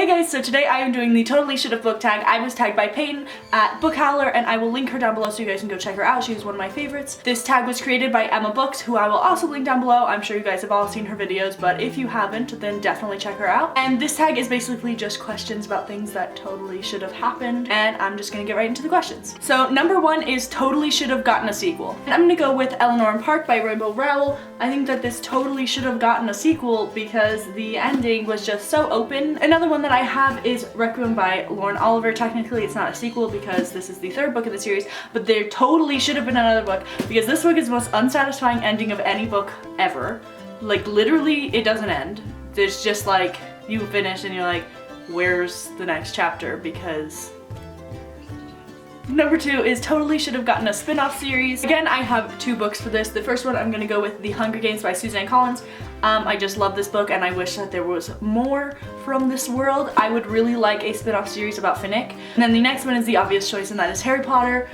Hey guys, so today I am doing the Totally Should Have book tag. I was tagged by Peyton at Book Howler, and I will link her down below so you guys can go check her out. She's one of my favorites. This tag was created by Emma Books, who I will also link down below. I'm sure you guys have all seen her videos, but if you haven't, then definitely check her out. And this tag is basically just questions about things that totally should have happened, and I'm just gonna get right into the questions. So number one is totally should have gotten a sequel. And I'm gonna go with Eleanor and Park by Rainbow Rowell. I think that this totally should have gotten a sequel because the ending was just so open. Another one that I have is Requiem by Lauren Oliver. Technically it's not a sequel because this is the third book of the series, but there totally should have been another book because this book is the most unsatisfying ending of any book ever. Like literally it doesn't end. There's just like, you finish and you're like, where's the next chapter? Because number two is totally should have gotten a spin-off series. Again, I have two books for this. The first one I'm gonna go with The Hunger Games by Suzanne Collins. I just love this book and I wish that there was more from this world. I would really like a spin-off series about Finnick. And then the next one is the obvious choice, and that is Harry Potter.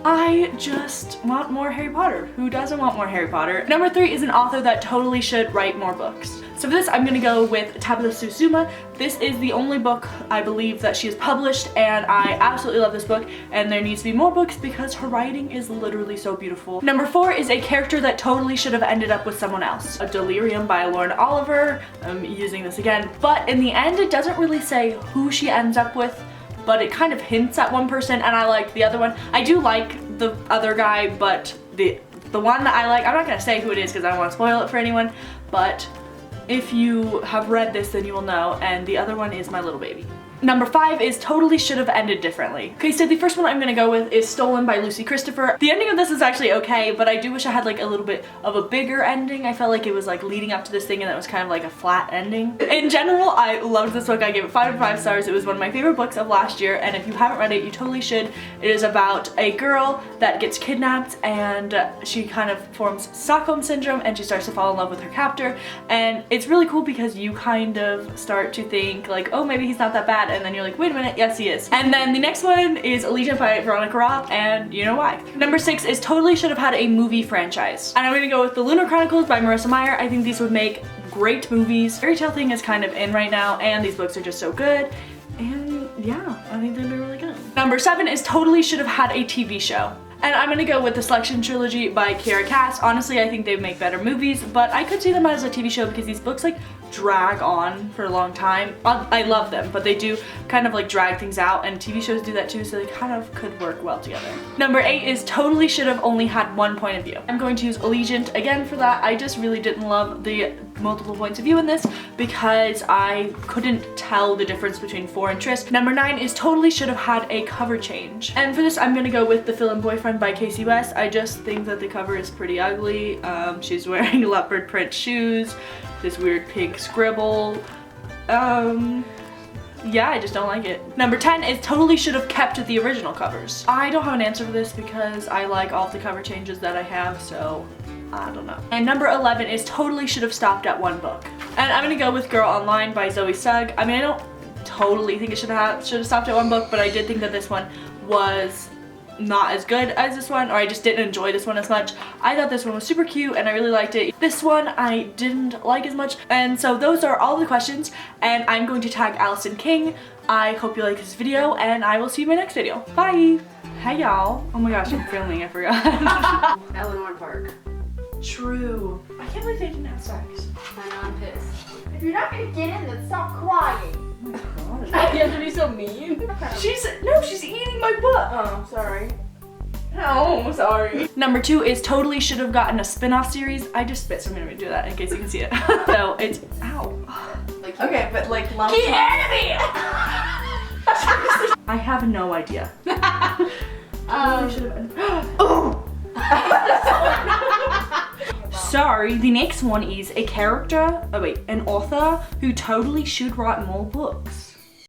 I just want more Harry Potter. Who doesn't want more Harry Potter? Number three is an author that totally should write more books. So for this, I'm gonna go with Tabitha Susuma. This is the only book I believe that she has published, and I absolutely love this book, and there needs to be more books because her writing is literally so beautiful. Number four is a character that totally should have ended up with someone else. A Delirium by Lauren Oliver. I'm using this again, but in the end, it doesn't really say who she ends up with, but it kind of hints at one person, and I like the other one. I do like the other guy, but the one that I like, I'm not gonna say who it is because I don't want to spoil it for anyone, but if you have read this, then you will know, and the other one is My Little Baby. Number five is totally should have ended differently. Okay, so the first one I'm gonna go with is Stolen by Lucy Christopher. The ending of this is actually okay, but I do wish I had like a little bit of a bigger ending. I felt like it was like leading up to this thing and that was kind of like a flat ending. In general, I loved this book. I gave it 5 out of 5 stars. It was one of my favorite books of last year, and if you haven't read it, you totally should. It is about a girl that gets kidnapped and she kind of forms Stockholm Syndrome and she starts to fall in love with her captor, and it's really cool because you kind of start to think like, oh, maybe he's not that bad, and then you're like, wait a minute, yes he is. And then the next one is Allegiant by Veronica Roth, and you know why. Number 6 is totally should have had a movie franchise. And I'm gonna go with The Lunar Chronicles by Marissa Meyer. I think these would make great movies. Fairy tale thing is kind of in right now, and these books are just so good. And yeah, I think they'd be really good. Number 7 is totally should have had a TV show. And I'm gonna go with The Selection Trilogy by Kiera Cass. Honestly, I think they'd make better movies, but I could see them as a TV show because these books like drag on for a long time. I love them, but they do kind of like drag things out, and TV shows do that too, so they kind of could work well together. Number 8 is totally should have only had one point of view. I'm going to use Allegiant again for that. I just really didn't love the multiple points of view in this because I couldn't tell the difference between 4 and Tris. Number 9 is totally should have had a cover change. And for this, I'm gonna go with The Fill-In Boyfriend by Casey West. I just think that the cover is pretty ugly. She's wearing leopard print shoes, this weird pink scribble. Yeah, I just don't like it. Number 10 is totally should have kept the original covers. I don't have an answer for this because I like all of the cover changes that I have, so I don't know. And number 11 is totally should have stopped at one book. And I'm gonna go with Girl Online by Zoe Sugg. I mean, I don't totally think it should have stopped at one book, but I did think that this one was not as good as this one, or I just didn't enjoy this one as much. I thought this one was super cute and I really liked it. This one I didn't like as much. And so those are all the questions, and I'm going to tag Allyson King. I hope you like this video, and I will see you in my next video. Bye! Hey y'all. Oh my gosh, I'm filming, I forgot. Eleanor and Park. True. I can't believe they didn't have sex. I know, I'm pissed. If you're not gonna get in, then stop crying. Oh my gosh. You have to be so mean. She's eating my butt. Oh, sorry. Oh, sorry. Number 2 is totally should have gotten a spin-off series. I just spit, so I'm gonna do that in case you can see it. So it's, ow. Like, okay, but like lump. Get out of me! I have no idea. Oh! Sorry, the next one is a character, an author who totally should write more books.